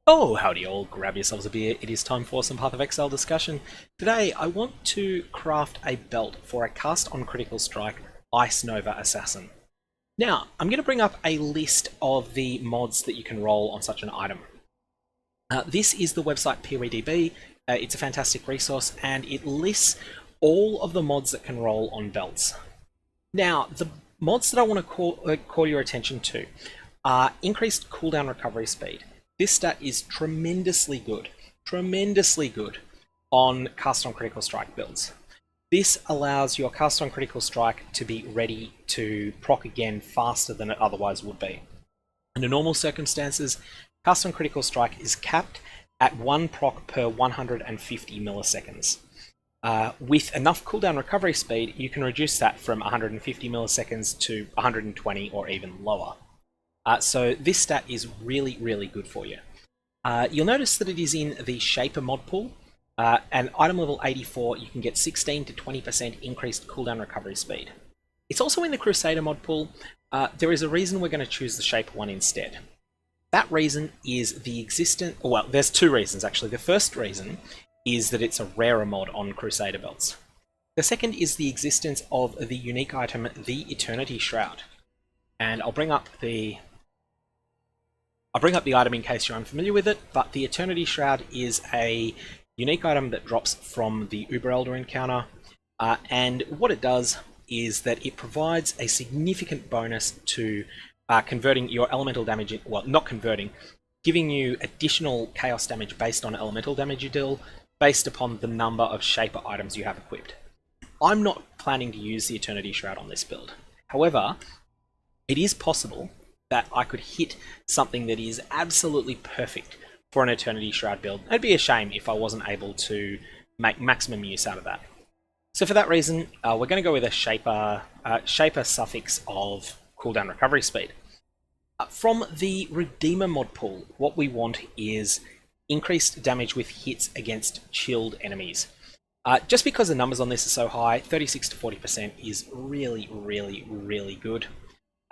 Oh, howdy all, grab yourselves a beer, it is time for some Path of Exile discussion. Today I want to craft a belt for a cast on critical strike Ice Nova Assassin. Now, I'm going to bring up a list of the mods that you can roll on such an item. This is the website PoEDB, it's a fantastic resource and it lists all of the mods that can roll on belts. Now, the mods that I want to call your attention to are increased cooldown recovery speed. This stat is tremendously good on cast on critical strike builds. This allows your cast on critical strike to be ready to proc again faster than it otherwise would be. Under normal circumstances, cast on critical strike is capped at 1 proc per 150 milliseconds. With enough cooldown recovery speed, you can reduce that from 150 milliseconds to 120 or even lower. So this stat is really good for you. You'll notice that it is in the Shaper mod pool, and item level 84 you can get 16 to 20% increased cooldown recovery speed. It's also in the Crusader mod pool. There is a reason we're going to choose the Shaper one instead. That reason is the well, there's two reasons actually. The first reason is that it's a rarer mod on Crusader belts. The second is the existence of the unique item, the Eternity Shroud. And I'll bring up the item in case you're unfamiliar with it, but the Eternity Shroud is a unique item that drops from the Uber Elder encounter, and what it does is that it provides a significant bonus to converting your elemental damage, well, not converting, giving you additional chaos damage based on elemental damage you deal, based upon the number of Shaper items you have equipped. I'm not planning to use the Eternity Shroud on this build. However, it is possible that I could hit something that is absolutely perfect for an Eternity Shroud build. It'd be a shame if I wasn't able to make maximum use out of that. So for that reason, we're going to go with a Shaper suffix of cooldown recovery speed. From the Redeemer mod pool, what we want is increased damage with hits against chilled enemies. Just because the numbers on this are so high, 36 to 40% is really good.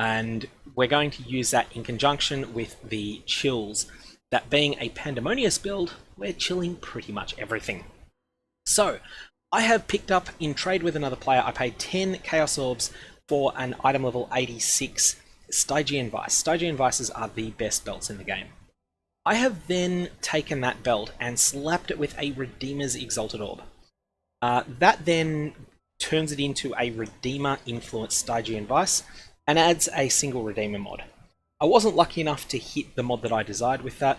And we're going to use that in conjunction with the chills. That being a Pandemonious build, we're chilling pretty much everything. So, I have picked up, in trade with another player, I paid 10 Chaos Orbs for an item level 86 Stygian Vise. Stygian Vises are the best belts in the game. I have then taken that belt and slapped it with a Redeemer's Exalted Orb. That then turns it into a Redeemer-influenced Stygian Vise, and adds a single Redeemer mod. I wasn't lucky enough to hit the mod that I desired with that,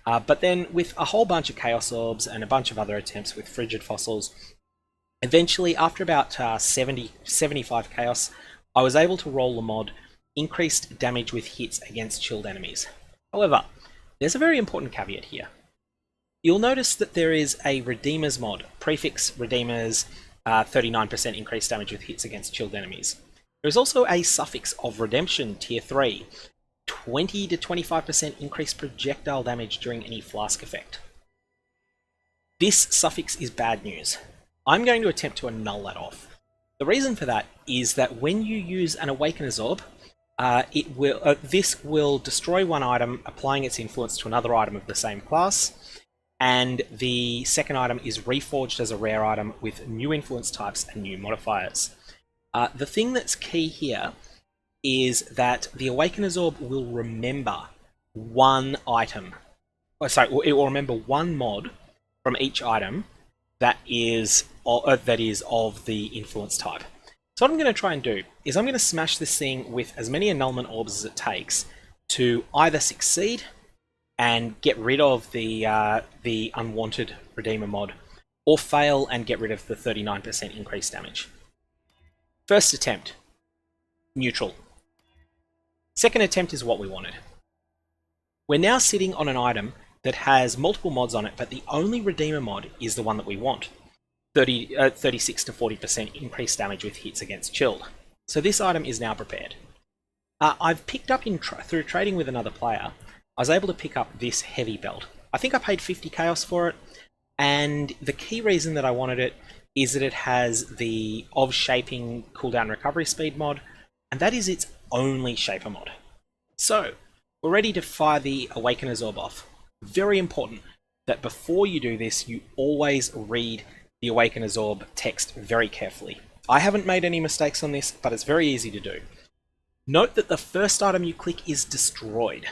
but then with a whole bunch of Chaos Orbs and a bunch of other attempts with Frigid Fossils, eventually after about 75 Chaos, I was able to roll the mod increased damage with hits against chilled enemies. However, there's a very important caveat here. You'll notice that there is a Redeemer's mod, prefix Redeemer's 39% increased damage with hits against chilled enemies. There is also a suffix of Redemption, Tier 3, 20 to 25% increased projectile damage during any flask effect. This suffix is bad news. I'm going to attempt to annul that off. The reason for that is that when you use an Awakener's Orb, this will destroy one item, applying its influence to another item of the same class, and the second item is reforged as a rare item with new influence types and new modifiers. The thing that's key here is that the Awakener's Orb will remember one item. Oh, sorry, it will remember one mod from each item that is of the influence type. So what I'm going to try and do is I'm going to smash this thing with as many annulment orbs as it takes to either succeed and get rid of the unwanted Redeemer mod, or fail and get rid of the 39% increased damage. First attempt, neutral. Second attempt is what we wanted. We're now sitting on an item that has multiple mods on it, but the only Redeemer mod is the one that we want. 36 to 40% increased damage with hits against chilled. So this item is now prepared. I've picked up through trading with another player, I was able to pick up this heavy belt. I think I paid 50 Chaos for it, and the key reason that I wanted it is that it has the of shaping cooldown recovery speed mod, and that is its only Shaper mod. So, we're ready to fire the Awakener's Orb off. Very important that before you do this, you always read the Awakener's Orb text very carefully. I haven't made any mistakes on this, but it's very easy to do. Note that the first item you click is destroyed.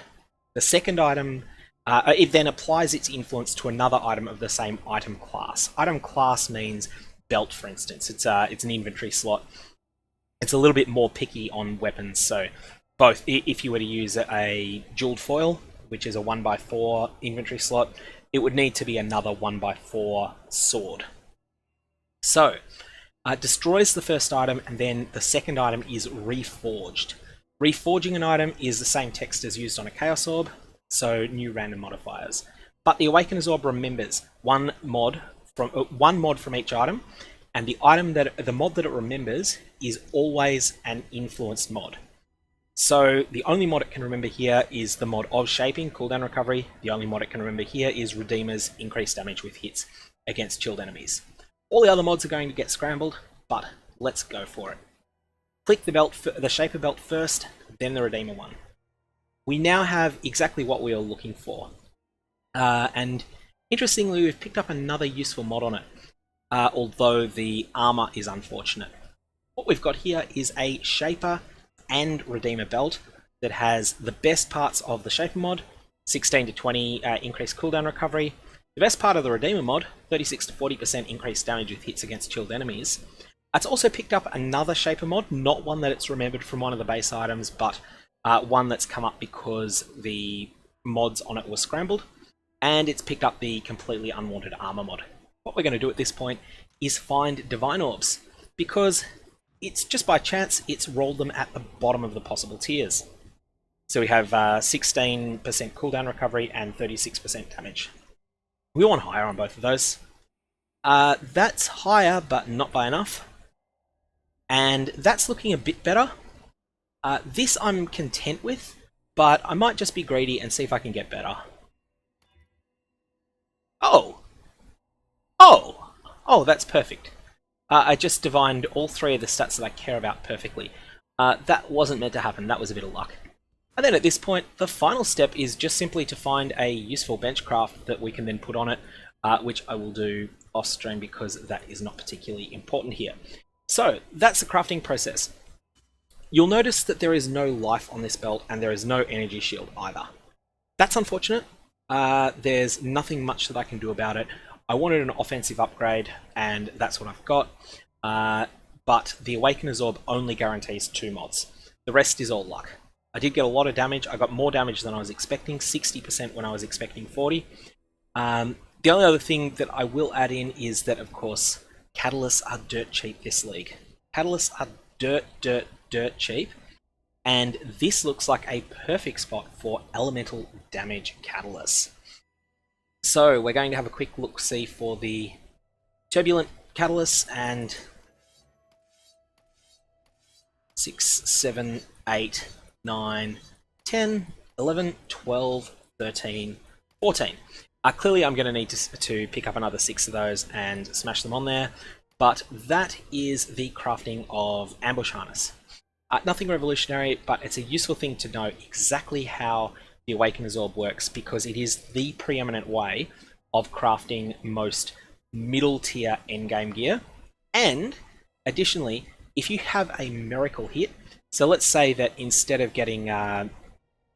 The second item, it then applies its influence to another item of the same item class. Item class means belt, for instance. It's an inventory slot. It's a little bit more picky on weapons, so both if you were to use a jeweled foil, which is a 1x4 inventory slot, it would need to be another 1x4 sword. So, destroys the first item, and then the second item is reforged. Reforging an item is the same text as used on a Chaos Orb, so new random modifiers. But the Awakener's Orb remembers one mod from each item, and the mod that it remembers is always an influenced mod. So the only mod it can remember here is the mod of Shaping, Cooldown Recovery. The only mod it can remember here is Redeemer's increased damage with hits against chilled enemies. All the other mods are going to get scrambled, but let's go for it. Click the Shaper belt first, then the Redeemer one. We now have exactly what we are looking for. And interestingly, we've picked up another useful mod on it, although the armor is unfortunate. What we've got here is a Shaper and Redeemer belt that has the best parts of the Shaper mod, 16 to 20 increased cooldown recovery. The best part of the Redeemer mod, 36 to 40% increased damage with hits against chilled enemies. It's also picked up another Shaper mod, not one that it's remembered from one of the base items, but one that's come up because the mods on it were scrambled, and it's picked up the completely unwanted armor mod. What we're going to do at this point is find Divine Orbs, because it's just by chance it's rolled them at the bottom of the possible tiers. So we have 16% cooldown recovery and 36% damage. We want higher on both of those. That's higher, but not by enough. And that's looking a bit better. This I'm content with, but I might just be greedy and see if I can get better. Oh, that's perfect. I just divined all three of the stats that I care about perfectly. That wasn't meant to happen, that was a bit of luck. And then at this point, the final step is just simply to find a useful benchcraft that we can then put on it, which I will do off stream because that is not particularly important here. So, that's the crafting process. You'll notice that there is no life on this belt and there is no energy shield either. That's unfortunate. There's nothing much that I can do about it. I wanted an offensive upgrade, and that's what I've got. But the Awakener's Orb only guarantees 2 mods. The rest is all luck. I did get a lot of damage. I got more damage than I was expecting, 60% when I was expecting 40. The only other thing that I will add in is that, of course, catalysts are dirt cheap this league. Catalysts are dirt cheap, and this looks like a perfect spot for elemental damage catalysts. So we're going to have a quick look-see for the turbulent catalysts, and 6, 7, 8, 9, 10, 11, 12, 13, 14. Clearly I'm going to need to pick up another 6 of those and smash them on there, but that is the crafting of Ambush Harness. Nothing revolutionary, but it's a useful thing to know exactly how the Awakener's Orb works, because it is the preeminent way of crafting most middle tier endgame gear. And additionally, if you have a miracle hit, so let's say that instead of getting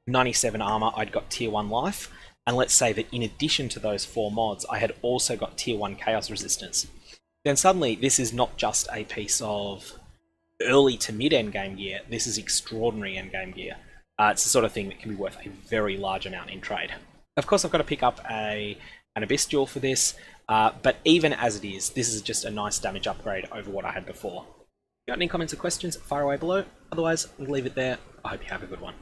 97 armor, I'd got tier 1 life, and let's say that in addition to those 4 mods, I had also got tier 1 chaos resistance, then suddenly this is not just a piece of early to mid endgame gear, this is extraordinary endgame gear. It's the sort of thing that can be worth a very large amount in trade. Of course, I've got to pick up an Abyss Jewel for this, but even as it is, this is just a nice damage upgrade over what I had before. If you got any comments or questions, fire away below. Otherwise, I'll leave it there. I hope you have a good one.